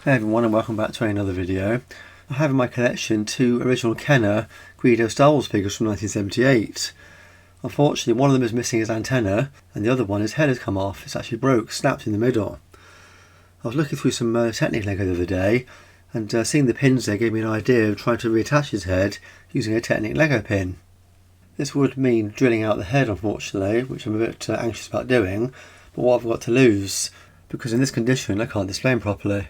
Hey everyone, and welcome back to another video. I have in my collection two original Kenner Greedo Star Wars figures from 1978. Unfortunately, one of them is missing his antenna, and the other one, his head has come off. It's actually broke, snapped in the middle. I was looking through some Technic Lego the other day, and seeing the pins there gave me an idea of trying to reattach his head using a Technic Lego pin. This would mean drilling out the head, unfortunately, which I'm a bit anxious about doing, but what I've got to lose, because in this condition I can't display them properly.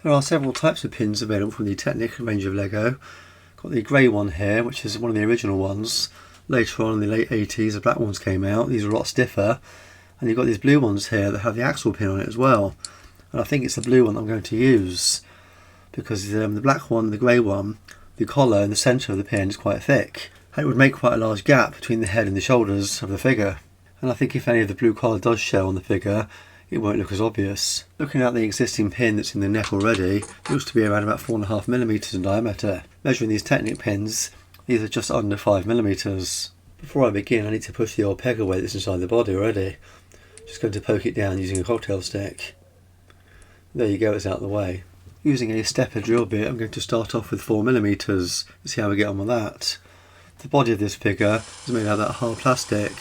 There are several types of pins available from the Technic range of Lego. Got the grey one here, which is one of the original ones. Later on in the late 80s, the black ones came out. These are a lot stiffer. And you've got these blue ones here that have the axle pin on it as well. And I think it's the blue one I'm going to use, because the black one, the grey one, the collar in the centre of the pin is quite thick. And it would make quite a large gap between the head and the shoulders of the figure. And I think if any of the blue collar does show on the figure, it won't look as obvious. Looking at the existing pin that's in the neck already, it looks to be around about 4.5mm in diameter. Measuring these Technic pins, these are just under 5mm. Before I begin, I need to push the old peg away that's inside the body already. Just going to poke it down using a cocktail stick. There you go, it's out of the way. Using a stepper drill bit, I'm going to start off with 4mm to see how we get on with that. The body of this figure is made out of that hard plastic,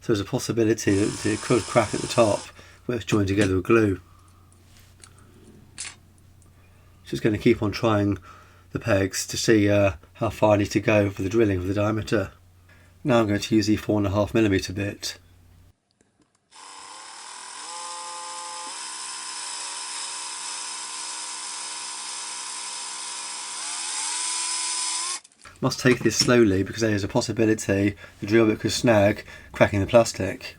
so there's a possibility that it could crack at the top where it's joined together with glue. Just going to keep on trying the pegs to see how far I need to go for the drilling of the diameter. Now I'm going to use the 4.5mm bit. Must take this slowly because there is a possibility the drill bit could snag, cracking the plastic.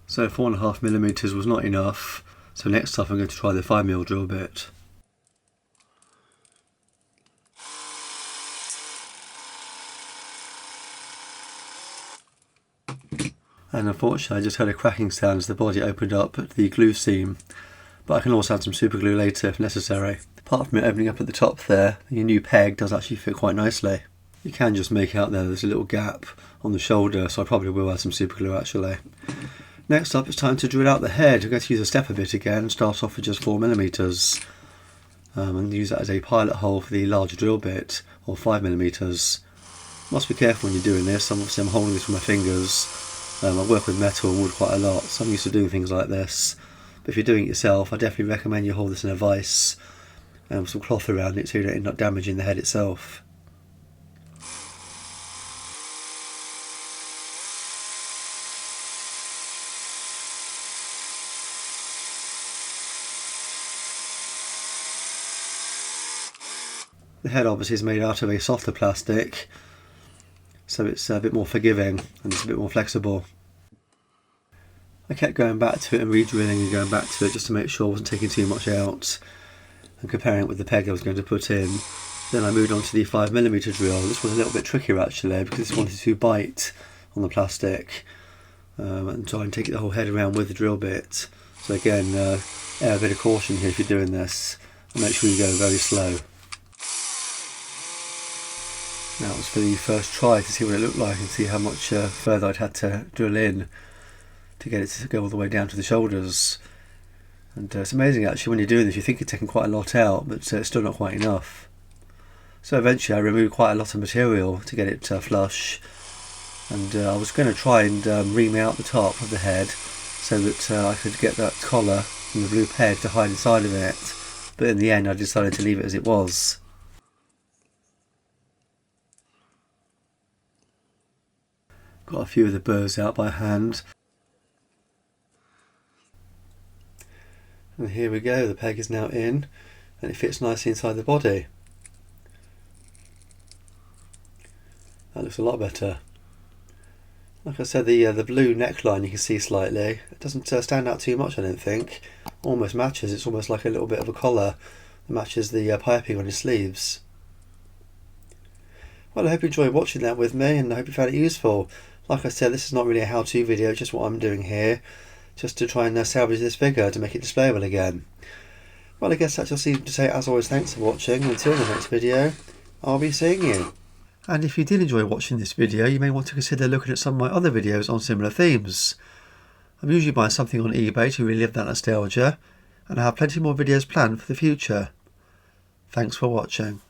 So 4.5mm was not enough, so next time I'm going to try the 5mm drill bit. And unfortunately I just heard a cracking sound as the body opened up at the glue seam, but I can also add some super glue later if necessary. Apart from it opening up at the top there, the new peg does actually fit quite nicely. You can just make out there's a little gap on the shoulder, so I probably will add some super glue actually. Next up, it's time to drill out the head. I'm going to use a stepper bit again and start off with just 4mm and use that as a pilot hole for the larger drill bit, or 5mm. Must be careful when you're doing this. Obviously I'm holding this with my fingers. I work with metal and wood quite a lot, so I'm used to doing things like this. But if you're doing it yourself, I definitely recommend you hold this in a vise with some cloth around it so you don't end up damaging the head itself. The head obviously is made out of a softer plastic, so it's a bit more forgiving and it's a bit more flexible. I kept going back to it and re-drilling and going back to it just to make sure I wasn't taking too much out and comparing it with the peg I was going to put in. Then I moved on to the 5mm drill. This was a little bit trickier actually because this wanted to bite on the plastic and try and take the whole head around with the drill bit. So again, air a bit of caution here if you're doing this, and make sure you go very slow. That was for the first try to see what it looked like and see how much further I'd had to drill in to get it to go all the way down to the shoulders. And it's amazing actually when you're doing this, you think you're taking quite a lot out, but it's still not quite enough. So eventually I removed quite a lot of material to get it flush, and I was going to try and ream out the top of the head so that I could get that collar and the blue peg to hide inside of it, but in the end I decided to leave it as it was. Got a few of the burrs out by hand. And here we go, the peg is now in and it fits nicely inside the body. That looks a lot better. Like I said, the blue neckline you can see slightly. It doesn't stand out too much, I don't think. Almost matches, it's almost like a little bit of a collar that matches the piping on his sleeves. Well, I hope you enjoyed watching that with me and I hope you found it useful. Like I said, this is not really a how-to video, just what I'm doing here, just to try and salvage this figure to make it displayable again. Well, I guess that's just to say, as always, thanks for watching. Until the next video, I'll be seeing you. And if you did enjoy watching this video, you may want to consider looking at some of my other videos on similar themes. I'm usually buying something on eBay to relive that nostalgia, and I have plenty more videos planned for the future. Thanks for watching.